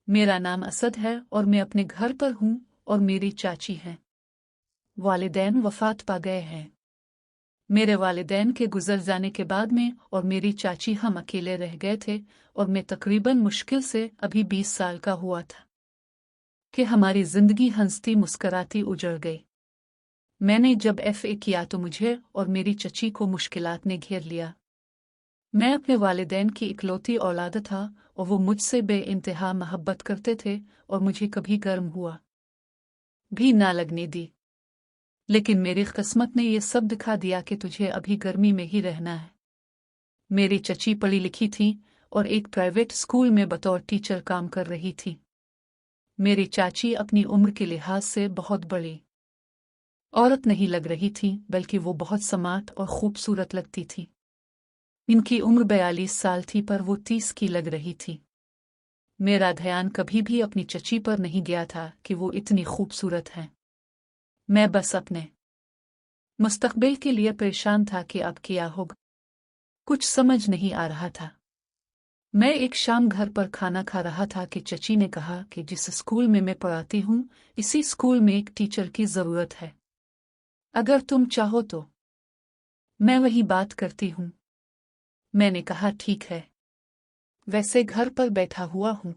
मेरा नाम असद है और मैं अपने घर पर हूँ और मेरी चाची हैं। वालिदैन वफात पा गए हैं। मेरे वालिदैन के गुजर जाने के बाद में और मेरी चाची हम अकेले रह गए थे और मैं तकरीबन मुश्किल से अभी 20 साल का हुआ था कि हमारी जिंदगी हंसती मुस्कराती उजड़ गई। मैंने जब एफए किया तो मुझे और मेरी चची को मुश्किलात ने घेर लिया। मैं अपने वालिदैन की इकलौती औलाद था और वो मुझसे बेइंतहा मोहब्बत करते थे और मुझे कभी गर्म हुआ भी ना लगने दी। लेकिन मेरी किस्मत ने ये सब दिखा दिया कि तुझे अभी गर्मी में ही रहना है। मेरी चची पढ़ी लिखी थी और एक प्राइवेट स्कूल में बतौर टीचर काम कर रही थी। मेरी चाची अपनी उम्र के लिहाज से बहुत बड़ी औरत नहीं लग रही थी, बल्कि वो बहुत स्मार्ट और खूबसूरत लगती थी। इनकी उम्र 42 साल थी पर वो 30 की लग रही थी। मेरा ध्यान कभी भी अपनी चची पर नहीं गया था कि वो इतनी खूबसूरत है। मैं बस अपने मुस्तकबिल के लिए परेशान था कि अब क्या होगा, कुछ समझ नहीं आ रहा था। मैं एक शाम घर पर खाना खा रहा था कि चची ने कहा कि जिस स्कूल में मैं पढ़ाती हूँ इसी स्कूल में एक टीचर की ज़रूरत है। अगर तुम चाहो तो मैं वही बात करती हूँ। मैंने कहा ठीक है, वैसे घर पर बैठा हुआ हूँ,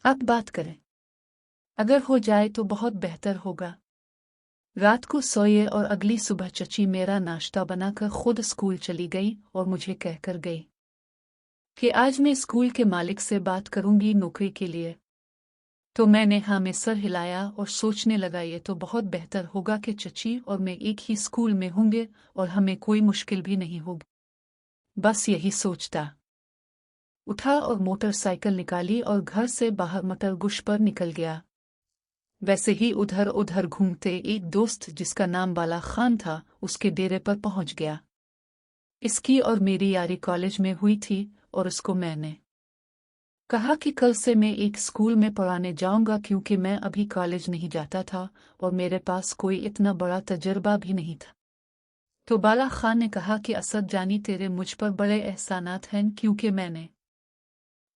अब बात करें। अगर हो जाए तो बहुत बेहतर होगा। रात को सोए और अगली सुबह चची मेरा नाश्ता बनाकर खुद स्कूल चली गई और मुझे कहकर गई कि आज मैं स्कूल के मालिक से बात करूंगी नौकरी के लिए। तो मैंने हाँ में सर हिलाया और सोचने लगा ये तो बहुत बेहतर होगा कि चची और मैं एक ही स्कूल में होंगे और हमें कोई मुश्किल भी नहीं होगी। बस यही सोचता उठा और मोटरसाइकिल निकाली और घर से बाहर मटर गुश पर निकल गया। वैसे ही उधर उधर घूमते एक दोस्त जिसका नाम बाला खान था उसके डेरे पर पहुंच गया। इसकी और मेरी यारी कॉलेज में हुई थी और उसको मैंने कहा कि कल से मैं एक स्कूल में पढ़ाने जाऊंगा क्योंकि मैं अभी कॉलेज नहीं जाता था और मेरे पास कोई इतना बड़ा तजर्बा भी नहीं था। तो बाला खान ने कहा कि असद जानी तेरे मुझ पर बड़े एहसानात हैं क्योंकि मैंने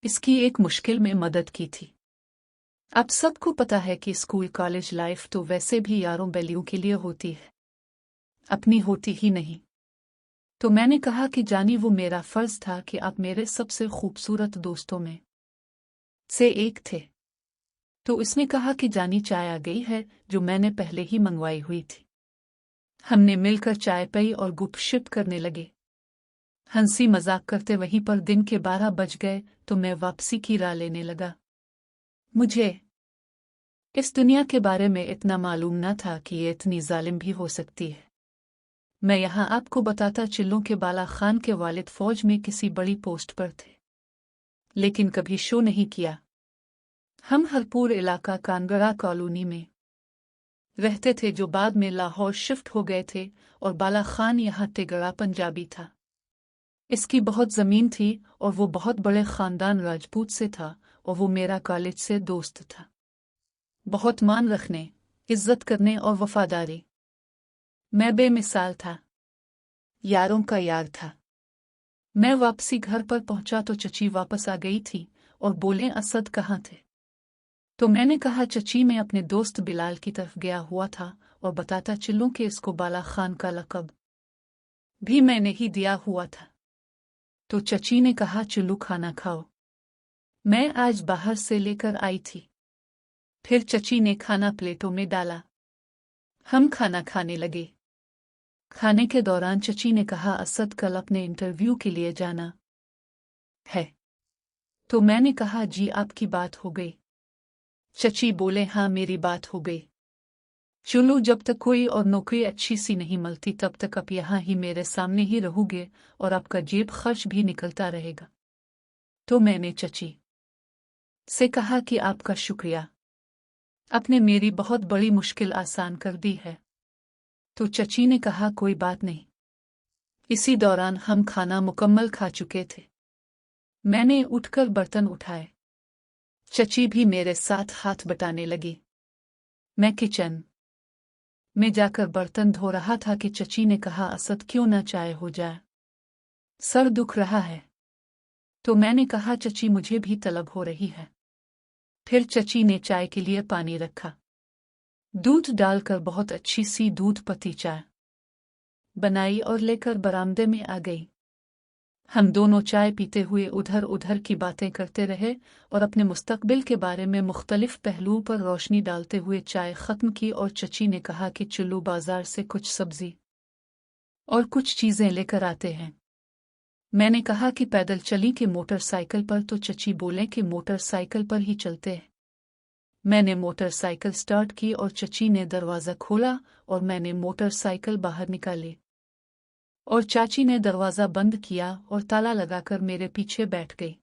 इसकी एक मुश्किल में मदद की थी। अब सबको पता है कि स्कूल कॉलेज लाइफ तो वैसे भी यारों बेलियों के लिए होती है, अपनी होती ही नहीं। तो मैंने कहा कि जानी वो मेरा फर्ज था कि आप मेरे सबसे खूबसूरत दोस्तों में से एक थे। तो उसने कहा कि जानी चाय आ गई है जो मैंने पहले ही मंगवाई हुई थी। हमने मिलकर चाय पी और गुपशप करने लगे। हंसी मजाक करते वहीं पर दिन के 12 बज गए तो मैं वापसी की राह लेने लगा। मुझे इस दुनिया के बारे में इतना मालूम न था कि ये इतनी जालिम भी हो सकती है। मैं यहाँ आपको बताता चिल्लों के बाला खान के वालिद फौज में किसी बड़ी पोस्ट पर थे, लेकिन कभी शो नहीं किया। हम हरपुर इलाका कानगड़ा कॉलोनी में रहते थे जो बाद में लाहौर शिफ्ट हो गए थे और बाला खान यहाँ तिगड़ा पंजाबी था। इसकी बहुत ज़मीन थी और वो बहुत बड़े ख़ानदान राजपूत से था और वो मेरा कॉलेज से दोस्त था। बहुत मान रखने, इज्जत करने और वफादारी। मैं बेमिसाल था, यारों का यार था। मैं वापसी घर पर पहुंचा तो चची वापस आ गई थी और बोले असद कहाँ थे। तो मैंने कहा चची मैं अपने दोस्त बिलाल की तरफ गया हुआ था और बताता चिल्लों कि इसको बाला खान का लक़ब भी मैंने ही दिया हुआ था। तो चची ने कहा चिल्लू खाना खाओ, मैं आज बाहर से लेकर आई थी। फिर चची ने खाना प्लेटों में डाला, हम खाना खाने लगे। खाने के दौरान चची ने कहा असद कल अपने इंटरव्यू के लिए जाना है। तो मैंने कहा जी आपकी बात हो गई। चची बोले हाँ मेरी बात हो गई। चलो जब तक कोई और नौकरी अच्छी सी नहीं मिलती तब तक आप यहाँ ही मेरे सामने ही रहोगे और आपका जेब खर्च भी निकलता रहेगा। तो मैंने चची से कहा कि आपका शुक्रिया, आपने मेरी बहुत बड़ी मुश्किल आसान कर दी है। तो चची ने कहा कोई बात नहीं। इसी दौरान हम खाना मुकम्मल खा चुके थे। मैंने उठकर बर्तन उठाए। चची भी मेरे साथ हाथ बटाने लगी। मैं किचन में जाकर बर्तन धो रहा था कि चची ने कहा असद क्यों ना चाय हो जाए, सर दुख रहा है। तो मैंने कहा चची मुझे भी तलब हो रही है। फिर चची ने चाय के लिए पानी रखा। दूध डालकर बहुत अच्छी सी दूध पत्ती चाय बनाई और लेकर बरामदे में आ गई। हम दोनों चाय पीते हुए उधर उधर की बातें करते रहे और अपने मुस्तकबिल के बारे में मुख्तलिफ पहलुओं पर रोशनी डालते हुए चाय ख़त्म की और चची ने कहा कि चलो बाजार से कुछ सब्जी और कुछ चीज़ें लेकर आते हैं। मैंने कहा कि पैदल चली कि मोटरसाइकिल पर, तो चची बोले कि मोटरसाइकिल पर ही चलते हैं। मैंने मोटरसाइकिल स्टार्ट की और चची ने दरवाज़ा खोला और मैंने मोटरसाइकिल बाहर निकाली और चाची ने दरवाज़ा बंद किया और ताला लगाकर मेरे पीछे बैठ गई।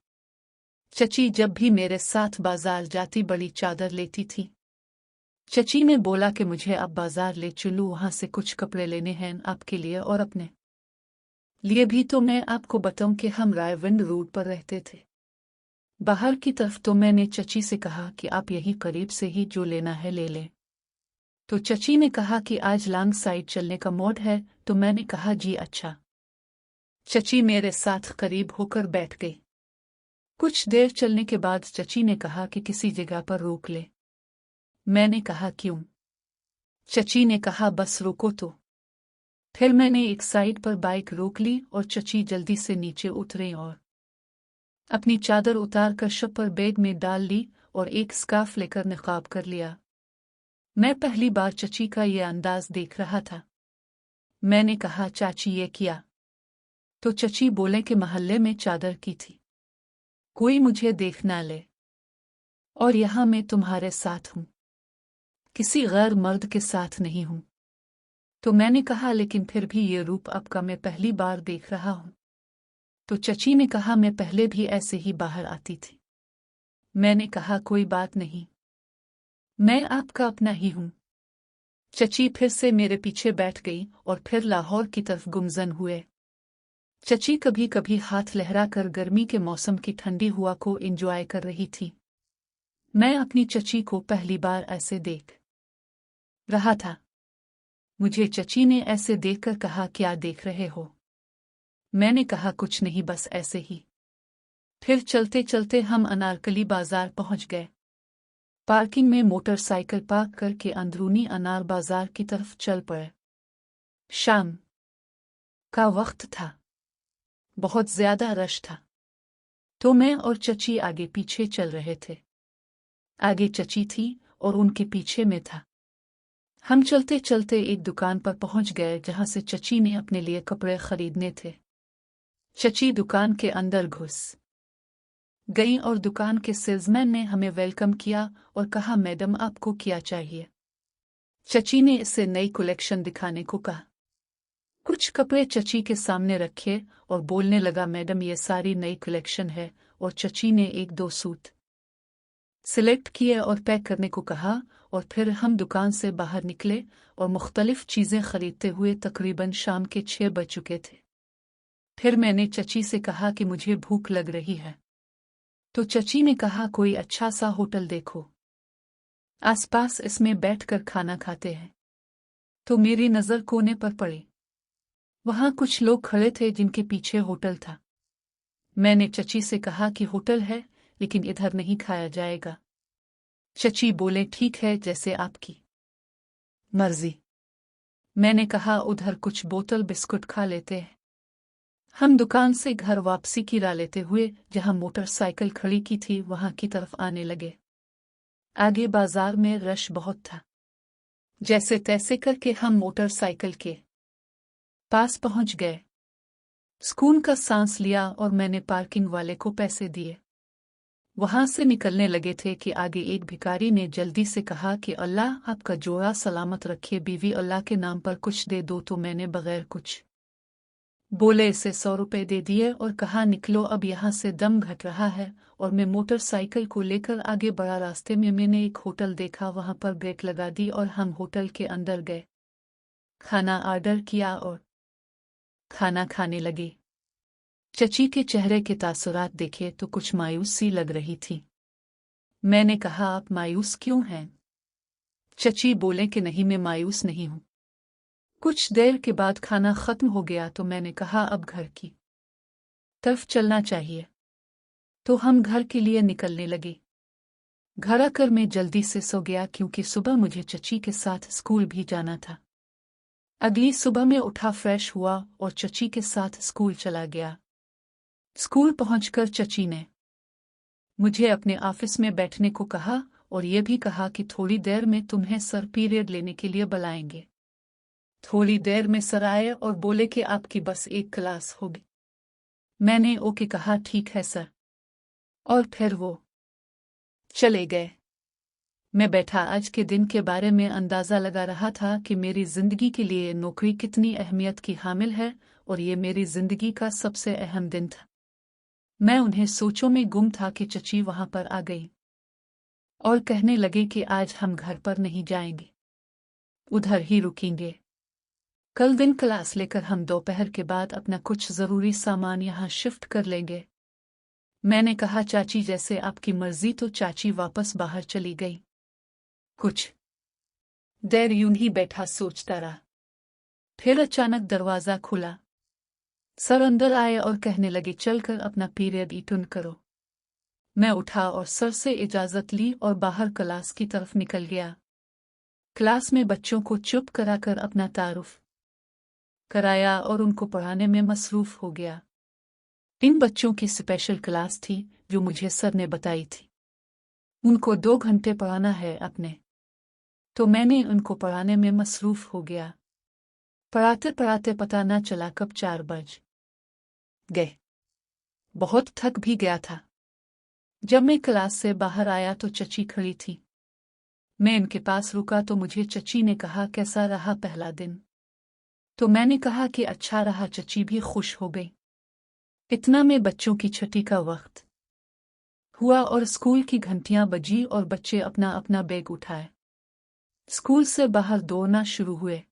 चची जब भी मेरे साथ बाजार जाती बड़ी चादर लेती थी। चची ने बोला कि मुझे अब बाजार ले चलूं, वहां से कुछ कपड़े लेने हैं आपके लिए और अपने लिए भी। तो मैं आपको बताऊं कि हम रायविंड रोड पर रहते थे बाहर की तरफ। तो मैंने चची से कहा कि आप यही करीब से ही जो लेना है ले लें। तो चची ने कहा कि आज लॉन्ग साइड चलने का मूड है। तो मैंने कहा जी अच्छा। चची मेरे साथ करीब होकर बैठ गई। कुछ देर चलने के बाद चची ने कहा कि किसी जगह पर रोक ले। मैंने कहा क्यों? चची ने कहा बस रोको तो। फिर मैंने एक साइड पर बाइक रोक ली और चची जल्दी से नीचे उतरे और अपनी चादर उतार कर शपर बैग में डाल ली और एक स्कार्फ लेकर निकाब कर लिया। मैं पहली बार चची का ये अंदाज देख रहा था। मैंने कहा चाची ये किया? तो चची बोले कि मोहल्ले में चादर की थी, कोई मुझे देख ना ले और यहाँ मैं तुम्हारे साथ हूँ, किसी गैर मर्द के साथ नहीं हूँ। तो मैंने कहा लेकिन फिर भी ये रूप आपका मैं पहली बार देख रहा हूँ। तो चची ने कहा मैं पहले भी ऐसे ही बाहर आती थी। मैंने कहा कोई बात नहीं, मैं आपका अपना ही हूँ। चची फिर से मेरे पीछे बैठ गई और फिर लाहौर की तरफ गुमजन हुए। चची कभी कभी हाथ लहराकर गर्मी के मौसम की ठंडी हवा को एंजॉय कर रही थी। मैं अपनी चची को पहली बार ऐसे देख रहा था। मुझे चची ने ऐसे देखकर कहा क्या देख रहे हो? मैंने कहा कुछ नहीं बस ऐसे ही। फिर चलते चलते हम अनारकली बाजार पहुंच गए। पार्किंग में मोटरसाइकिल पार्क करके अंदरूनी अनार बाजार की तरफ चल पड़े। शाम का वक्त था, बहुत ज्यादा रश था। तो मैं और चची आगे पीछे चल रहे थे। आगे चची थी और उनके पीछे में था। हम चलते चलते एक दुकान पर पहुंच गए जहां से चची ने अपने लिए कपड़े खरीदने थे। चची दुकान के अंदर घुस गई और दुकान के सेल्समैन ने हमें वेलकम किया और कहा मैडम आपको क्या चाहिए? चची ने इसे नई कलेक्शन दिखाने को कहा। कुछ कपड़े चची के सामने रखे और बोलने लगा मैडम ये सारी नई कलेक्शन है। और चची ने एक दो सूट सिलेक्ट किए और पैक करने को कहा और फिर हम दुकान से बाहर निकले और मुख्तलिफ चीज़ें खरीदते हुए तकरीबन शाम के 6 बज चुके थे। फिर मैंने चची से कहा कि मुझे भूख लग रही है। तो चची ने कहा कोई अच्छा सा होटल देखो, आसपास इसमें बैठकर खाना खाते हैं। तो मेरी नज़र कोने पर पड़ी। वहां कुछ लोग खड़े थे जिनके पीछे होटल था। मैंने चची से कहा कि होटल है लेकिन इधर नहीं खाया जाएगा। चची बोले ठीक है जैसे आपकी मर्जी। मैंने कहा उधर कुछ बोतल बिस्कुट खा लेते हैं। हम दुकान से घर वापसी की राह लेते हुए जहां मोटरसाइकिल खड़ी की थी वहां की तरफ आने लगे। आगे बाजार में रश बहुत था। जैसे तैसे करके हम मोटरसाइकिल के पास पहुंच गए। सुकून का सांस लिया और मैंने पार्किंग वाले को पैसे दिए। वहां से निकलने लगे थे कि आगे एक भिखारी ने जल्दी से कहा कि अल्लाह आपका जोड़ा सलामत रखे, बीवी अल्लाह के नाम पर कुछ दे दो। तो मैंने बगैर कुछ बोले इसे 100 रुपए दे दिए और कहा निकलो अब यहाँ से, दम घट रहा है। और मैं मोटरसाइकिल को लेकर आगे बढ़ा। रास्ते में मैंने एक होटल देखा, वहां पर ब्रेक लगा दी और हम होटल के अंदर गए। खाना ऑर्डर किया और खाना खाने लगे। चची के चेहरे के तासुरात देखे तो कुछ मायूस सी लग रही थी। मैंने कहा आप मायूस क्यों हैं? चची बोले कि नहीं मैं मायूस नहीं हूं। कुछ देर के बाद खाना खत्म हो गया तो मैंने कहा अब घर की तरफ चलना चाहिए। तो हम घर के लिए निकलने लगे। घर आकर मैं जल्दी से सो गया क्योंकि सुबह मुझे चची के साथ स्कूल भी जाना था। अगली सुबह मैं उठा, फ्रेश हुआ और चची के साथ स्कूल चला गया। स्कूल पहुंचकर चची ने मुझे अपने ऑफिस में बैठने को कहा और ये भी कहा कि थोड़ी देर में तुम्हें सर पीरियड लेने के लिए बुलाएंगे। थोड़ी देर में सर आए और बोले कि आपकी बस एक क्लास होगी। मैंने ओके कहा, ठीक है सर, और फिर वो चले गए। मैं बैठा आज के दिन के बारे में अंदाज़ा लगा रहा था कि मेरी ज़िंदगी के लिए नौकरी कितनी अहमियत की हामिल है और ये मेरी ज़िंदगी का सबसे अहम दिन था। मैं उन्हें सोचों में गुम था कि चची वहां पर आ गई और कहने लगे कि आज हम घर पर नहीं जाएंगे, उधर ही रुकेंगे। कल दिन क्लास लेकर हम दोपहर के बाद अपना कुछ ज़रूरी सामान यहाँ शिफ्ट कर लेंगे। मैंने कहा, चाची जैसे आपकी मर्जी। तो चाची वापस बाहर चली गई। कुछ देर यूं ही बैठा सोचता रहा। फिर अचानक दरवाज़ा खुला। सर अंदर आए और कहने लगे, चलकर अपना पीरियड अटेंड करो। मैं उठा और सर से इजाज़त ली और बाहर क्लास की तरफ निकल गया। क्लास में बच्चों को चुप कराकर अपना तारुफ कराया और उनको पढ़ाने में मसरूफ़ हो गया। इन बच्चों की स्पेशल क्लास थी जो मुझे सर ने बताई थी। उनको 2 घंटे पढ़ाना है अपने, तो मैंने उनको पढ़ाने में मसरूफ़ हो गया। पढ़ाते पढ़ाते पता न चला कब 4 बज गए। बहुत थक भी गया था। जब मैं क्लास से बाहर आया तो चची खड़ी थी। मैं इनके पास रुका तो मुझे चची ने कहा, कैसा रहा पहला दिन? तो मैंने कहा कि अच्छा रहा। चची भी खुश हो गई। इतना में बच्चों की छुट्टी का वक्त हुआ और स्कूल की घंटियां बजी और बच्चे अपना अपना बैग उठाए स्कूल से बाहर दौड़ना शुरू हुए।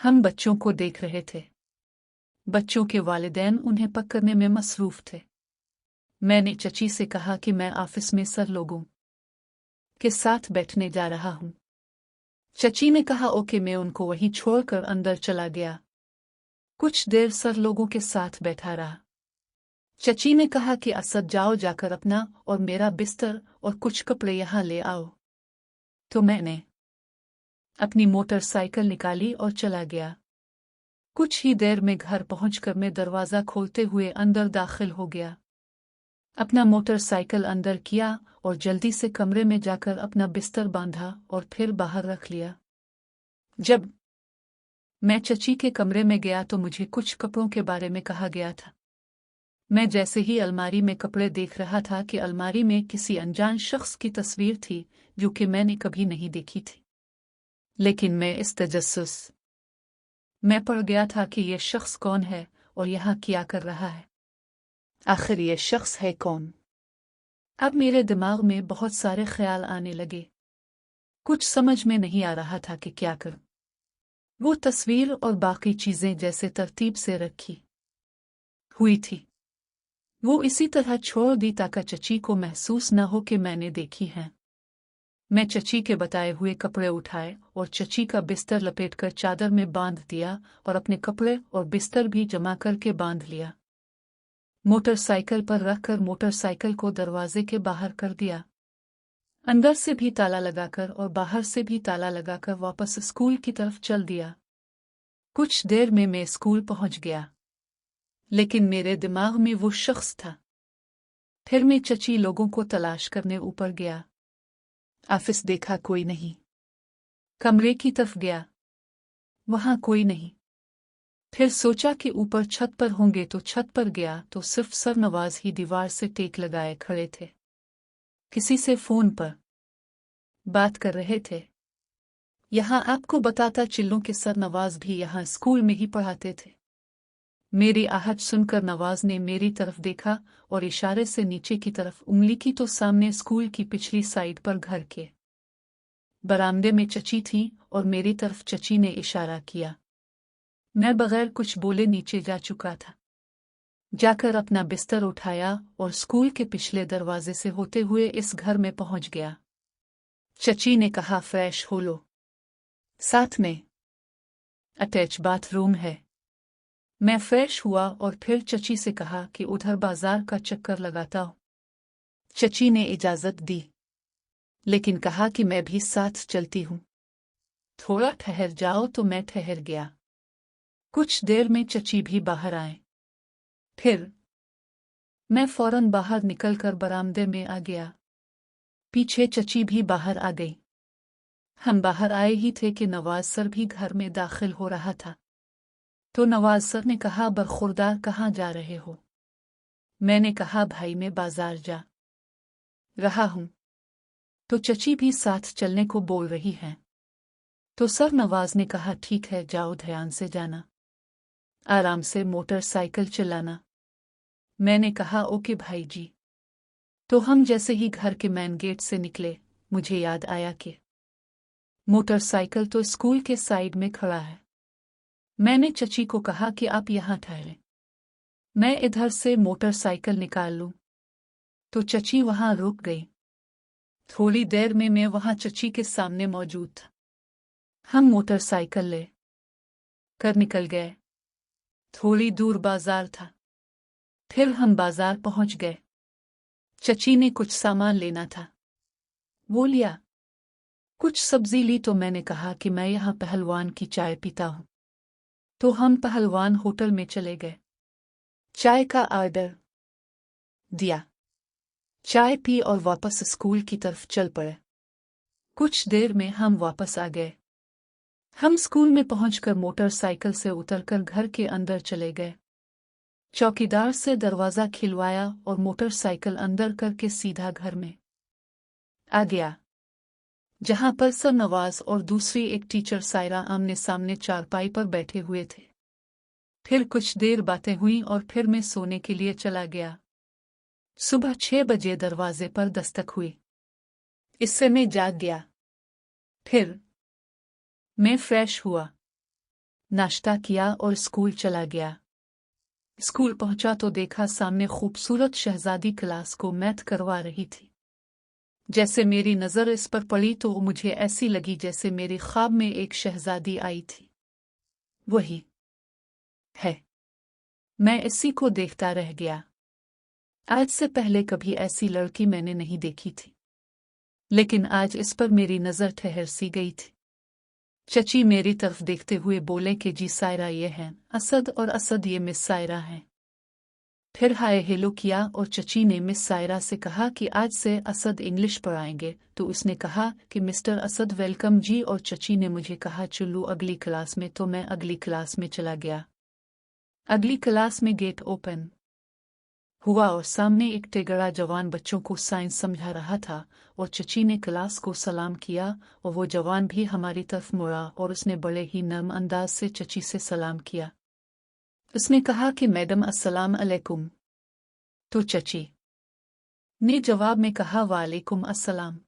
हम बच्चों को देख रहे थे। बच्चों के वालिदैन उन्हें पकड़ने में मसरूफ थे। मैंने चची से कहा कि मैं ऑफिस में सर लोगों के साथ बैठने जा रहा हूं। चची ने कहा, ओके। मैं उनको वहीं छोड़कर अंदर चला गया। कुछ देर सर लोगों के साथ बैठा रहा। चची ने कहा कि असद जाओ, जाकर अपना और मेरा बिस्तर और कुछ कपड़े यहाँ ले आओ। तो मैंने अपनी मोटरसाइकिल निकाली और चला गया। कुछ ही देर में घर पहुंचकर मैं दरवाज़ा खोलते हुए अंदर दाखिल हो गया। अपना मोटरसाइकिल अंदर किया और जल्दी से कमरे में जाकर अपना बिस्तर बांधा और फिर बाहर रख लिया। जब मैं चची के कमरे में गया तो मुझे कुछ कपड़ों के बारे में कहा गया था। मैं जैसे ही अलमारी में कपड़े देख रहा था कि अलमारी में किसी अनजान शख्स की तस्वीर थी जो कि मैंने कभी नहीं देखी थी। लेकिन मैं इस तजस्सुस में पड़ गया था कि यह शख्स कौन है और यहाँ क्या कर रहा है। आखिर यह शख्स है कौन? अब मेरे दिमाग में बहुत सारे ख्याल आने लगे। कुछ समझ में नहीं आ रहा था कि क्या करूं। वो तस्वीर और बाकी चीजें जैसे तरतीब से रखी हुई थी, वो इसी तरह छोड़ दी ताकि चची को महसूस न हो कि मैंने देखी है। मैं चची के बताए हुए कपड़े उठाए और चची का बिस्तर लपेटकर चादर में बांध दिया और अपने कपड़े और बिस्तर भी जमा करके बांध लिया। मोटरसाइकिल पर रखकर मोटरसाइकिल को दरवाजे के बाहर कर दिया। अंदर से भी ताला लगाकर और बाहर से भी ताला लगाकर वापस स्कूल की तरफ चल दिया। कुछ देर में मैं स्कूल पहुंच गया, लेकिन मेरे दिमाग में वो शख्स था। फिर मैं चची लोगों को तलाश करने ऊपर गया। ऑफिस देखा, कोई नहीं। कमरे की तरफ गया, वहां कोई नहीं। फिर सोचा कि ऊपर छत पर होंगे तो छत पर गया तो सिर्फ सरनवाज ही दीवार से टेक लगाए खड़े थे। किसी से फोन पर बात कर रहे थे। यहाँ आपको बताता चिल्लों के सरनवाज भी यहाँ स्कूल में ही पढ़ाते थे। मेरी आहट सुनकर नवाज ने मेरी तरफ देखा और इशारे से नीचे की तरफ उंगली की तो सामने स्कूल की पिछली साइड पर घर के बरामदे में चची थी और मेरी तरफ चची ने इशारा किया। मैं बगैर कुछ बोले नीचे जा चुका था। जाकर अपना बिस्तर उठाया और स्कूल के पिछले दरवाजे से होते हुए इस घर में पहुंच गया। चची ने कहा, फ्रेश हो लो, साथ में अटैच बाथरूम है। मैं फ्रेश हुआ और फिर चची से कहा कि उधर बाजार का चक्कर लगाता हूं। चची ने इजाजत दी। लेकिन कहा कि मैं भी साथ चलती हूँ। थोड़ा ठहर जाओ तो मैं ठहर गया। कुछ देर में चची भी बाहर आए। फिर मैं फौरन बाहर निकलकर बरामदे में आ गया। पीछे चची भी बाहर आ गई। हम बाहर आए ही थे कि नवाज सर भी घर में दाखिल हो रहा था। तो नवाज सर ने कहा, बरखुरदार कहाँ जा रहे हो? मैंने कहा, भाई मैं बाजार जा रहा हूँ। तो चची भी साथ चलने को बोल रही हैं। तो सर नवाज ने कहा, ठीक है जाओ, ध्यान से जाना, आराम से मोटरसाइकिल चलाना। मैंने कहा, ओके भाई जी। तो हम जैसे ही घर के मेन गेट से निकले, मुझे याद आया कि मोटरसाइकिल तो स्कूल के साइड में खड़ा है। मैंने चची को कहा कि आप यहाँ ठहरें, मैं इधर से मोटरसाइकिल निकाल लूं। तो चची वहां रुक गई। थोड़ी देर में मैं वहां चची के सामने मौजूद था। हम मोटरसाइकिल ले कर निकल गए। थोड़ी दूर बाजार था। फिर हम बाजार पहुंच गए। चची ने कुछ सामान लेना था, वो लिया। कुछ सब्जी ली तो मैंने कहा कि मैं यहाँ पहलवान की चाय पीता हूँ। तो हम पहलवान होटल में चले गए। चाय का ऑर्डर दिया, चाय पी और वापस स्कूल की तरफ चल पड़े। कुछ देर में हम वापस आ गए। हम स्कूल में पहुंचकर मोटरसाइकिल से उतरकर घर के अंदर चले गए। चौकीदार से दरवाजा खिलवाया और मोटरसाइकिल अंदर करके सीधा घर में आ गया, जहां पर सर नवाज और दूसरी एक टीचर सायरा आमने सामने चारपाई पर बैठे हुए थे। फिर कुछ देर बातें हुई और फिर मैं सोने के लिए चला गया। सुबह 6 बजे दरवाजे पर दस्तक हुई। इससे मैं जाग गया। फिर मैं फ्रेश हुआ, नाश्ता किया और स्कूल चला गया। स्कूल पहुंचा तो देखा सामने खूबसूरत शहजादी क्लास को मैथ करवा रही थी। जैसे मेरी नज़र इस पर पड़ी तो मुझे ऐसी लगी जैसे मेरे ख्वाब में एक शहजादी आई थी। वही है। मैं इसी को देखता रह गया। आज से पहले कभी ऐसी लड़की मैंने नहीं देखी थी, लेकिन आज इस पर मेरी नज़र ठहर सी गई थी। चची मेरी तरफ देखते हुए बोले कि जी सायरा ये हैं असद और असद ये मिस सायरा हैं। फिर हाय हेलो किया और चची ने मिस सायरा से कहा कि आज से असद इंग्लिश पढ़ाएंगे। तो उसने कहा कि मिस्टर असद वेलकम जी, और चची ने मुझे कहा चलो अगली क्लास में। तो मैं अगली क्लास में चला गया। अगली क्लास में गेट ओपन हुआ और सामने एक टेगड़ा जवान बच्चों को साइंस समझा रहा था और चची ने क्लास को सलाम किया और वो जवान भी हमारी तरफ मुड़ा और उसने बड़े ही नर्म अंदाज से चची से सलाम किया। उसने कहा कि मैडम अस्सलाम अलैकुम। तो चची ने जवाब में कहा वालेकुम अस्सलाम,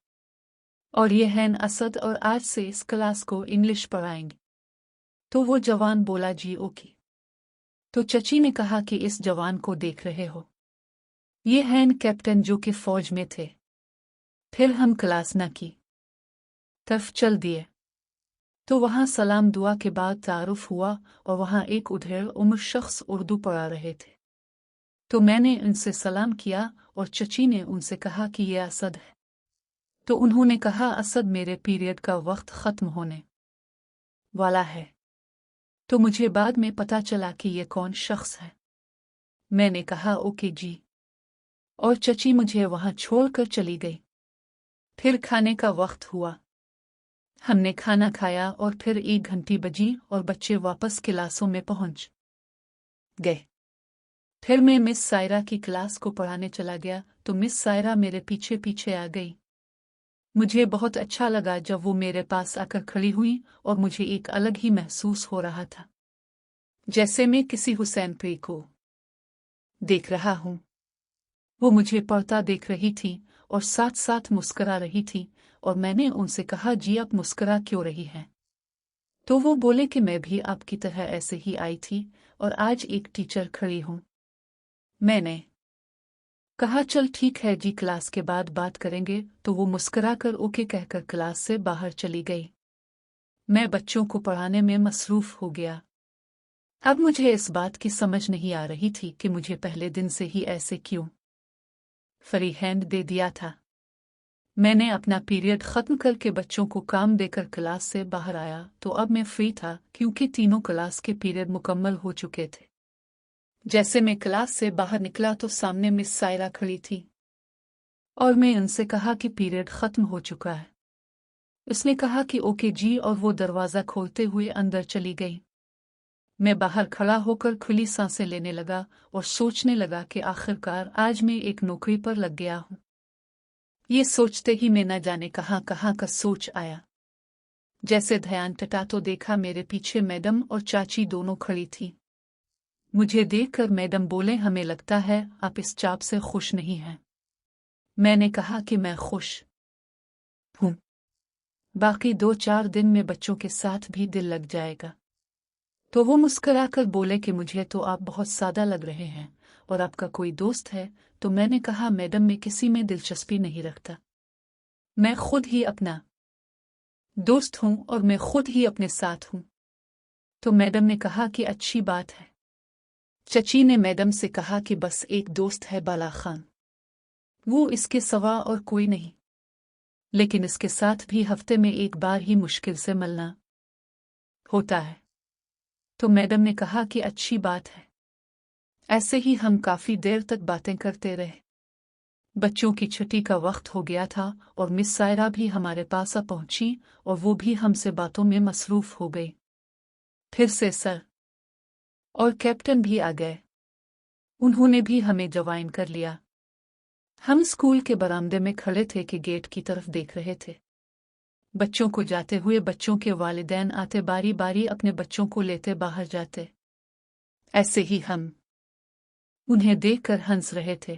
और ये हैं असद और आज से इस क्लास को इंग्लिश पढ़ाएंगे। तो वो जवान बोला जी ओके। तो चची ने कहा कि इस जवान को देख रहे हो, ये हैं कैप्टन जो कि फौज में थे। फिर हम क्लास न की तरफ चल दिए। तो वहां सलाम दुआ के बाद तारुफ हुआ और वहां एक उधेड़ उम्र शख्स उर्दू पढ़ा रहे थे। तो मैंने उनसे सलाम किया और चची ने उनसे कहा कि ये असद है। तो उन्होंने कहा असद मेरे पीरियड का वक्त ख़त्म होने वाला है। तो मुझे बाद में पता चला कि ये कौन शख्स है। मैंने कहा ओके जी, और चची मुझे वहां छोड़कर चली गई। फिर खाने का वक्त हुआ। हमने खाना खाया और फिर 1 घंटी बजी और बच्चे वापस क्लासों में पहुंच गए। फिर मैं मिस सायरा की क्लास को पढ़ाने चला गया तो मिस सायरा मेरे पीछे पीछे आ गई। मुझे बहुत अच्छा लगा जब वो मेरे पास आकर खड़ी हुई और मुझे एक अलग ही महसूस हो रहा था, जैसे मैं किसी हुसैन पे को देख रहा हूं। वो मुझे पढ़ता देख रही थी और साथ साथ मुस्करा रही थी और मैंने उनसे कहा जी आप मुस्करा क्यों रही हैं? तो वो बोले कि मैं भी आपकी तरह ऐसे ही आई थी और आज एक टीचर खड़ी हूं। मैंने कहा चल ठीक है जी, क्लास के बाद बात करेंगे। तो वो मुस्कुराकर ओके कहकर क्लास से बाहर चली गई। मैं बच्चों को पढ़ाने में मसरूफ हो गया। अब मुझे इस बात की समझ नहीं आ रही थी कि मुझे पहले दिन से ही ऐसे क्यों फ्री हैंड दे दिया था। मैंने अपना पीरियड ख़त्म करके बच्चों को काम देकर क्लास से बाहर आया तो अब मैं फ्री था क्योंकि तीनों क्लास के पीरियड मुकम्मल हो चुके थे। जैसे मैं क्लास से बाहर निकला तो सामने मिस सायरा खड़ी थी और मैं उनसे कहा कि पीरियड ख़त्म हो चुका है। उसने कहा कि ओके जी और वो दरवाज़ा खोलते हुए अंदर चली गई। मैं बाहर खड़ा होकर खुली सांसें लेने लगा और सोचने लगा कि आखिरकार आज मैं एक नौकरी पर लग गया हूँ। ये सोचते ही मैं न जाने कहाँ कहाँ का सोच आया। जैसे ध्यान टटा तो देखा मेरे पीछे मैडम और चाची दोनों खड़ी थी। मुझे देखकर मैडम बोले, हमें लगता है आप इस जॉब से खुश नहीं हैं। मैंने कहा कि मैं खुश हूँ, बाकी 2-4 दिन में बच्चों के साथ भी दिल लग जाएगा। तो वो मुस्कुराकर बोले कि मुझे तो आप बहुत सादा लग रहे हैं और आपका कोई दोस्त है? तो मैंने कहा, मैडम मैं किसी में दिलचस्पी नहीं रखता, मैं खुद ही अपना दोस्त हूँ और मैं खुद ही अपने साथ हूँ। तो मैडम ने कहा कि अच्छी बात है। चची ने मैडम से कहा कि बस एक दोस्त है बाला खान, वो इसके सिवा और कोई नहीं, लेकिन इसके साथ भी हफ्ते में एक बार ही मुश्किल से मिलना होता है। तो मैडम ने कहा कि अच्छी बात है। ऐसे ही हम काफी देर तक बातें करते रहे। बच्चों की छुट्टी का वक्त हो गया था और मिस सायरा भी हमारे पास आ पहुंची और वो भी हमसे बातों में मसरूफ हो गई। फिर से सर और कैप्टन भी आ गए, उन्होंने भी हमें ज्वाइन कर लिया। हम स्कूल के बरामदे में खड़े थे कि गेट की तरफ देख रहे थे। बच्चों को जाते हुए बच्चों के वालिदैन आते बारी बारी अपने बच्चों को लेते बाहर जाते। ऐसे ही हम उन्हें देखकर हंस रहे थे,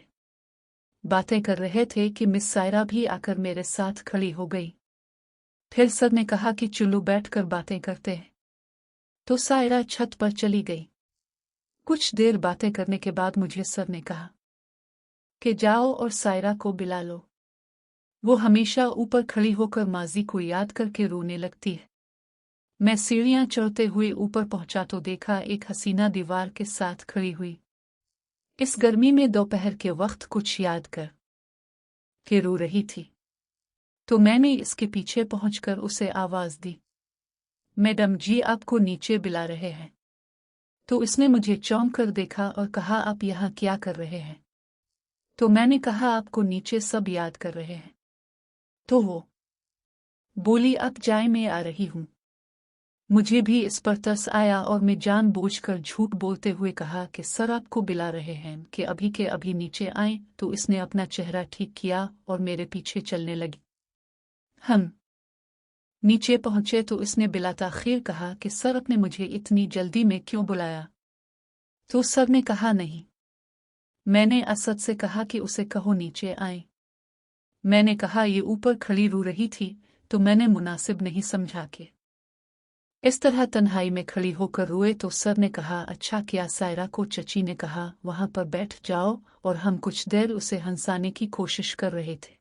बातें कर रहे थे कि मिस सायरा भी आकर मेरे साथ खड़ी हो गई। फिर सर ने कहा कि चलो बैठकर बातें करते हैं। तो सायरा छत पर चली गई। कुछ देर बातें करने के बाद मुझे सर ने कहा कि जाओ और सायरा को बुला लो, वो हमेशा ऊपर खड़ी होकर माजी को याद करके रोने लगती है। मैं सीढ़ियां चढ़ते हुए ऊपर पहुंचा तो देखा एक हसीना दीवार के साथ खड़ी हुई। इस गर्मी में दोपहर के वक्त कुछ याद कर के रो रही थी। तो मैंने इसके पीछे पहुंचकर उसे आवाज दी, मैडम जी आपको नीचे बुला रहे हैं। तो इसने मुझे चौंक कर देखा और कहा, आप यहाँ क्या कर रहे हैं? तो मैंने कहा, आपको नीचे सब याद कर रहे हैं। तो वो बोली, अब जाए मैं आ रही हूँ। मुझे भी इस पर तरस आया और मैं जानबूझकर झूठ बोलते हुए कहा कि सर आपको बुला रहे हैं कि अभी के अभी नीचे आए। तो इसने अपना चेहरा ठीक किया और मेरे पीछे चलने लगी। हम नीचे पहुंचे तो इसने बिला ताखीर कहा कि सर आपने मुझे इतनी जल्दी में क्यों बुलाया? तो सर ने कहा, नहीं। मैंने असद से कहा कि उसे कहो नीचे आए। मैंने कहा ये ऊपर खड़ी रो रही थी तो मैंने मुनासिब नहीं समझा कि इस तरह तन्हाई में खड़ी होकर रोए। तो सर ने कहा, अच्छा किया सायरा को चची ने कहा वहां पर बैठ जाओ, और हम कुछ देर उसे हंसाने की कोशिश कर रहे थे।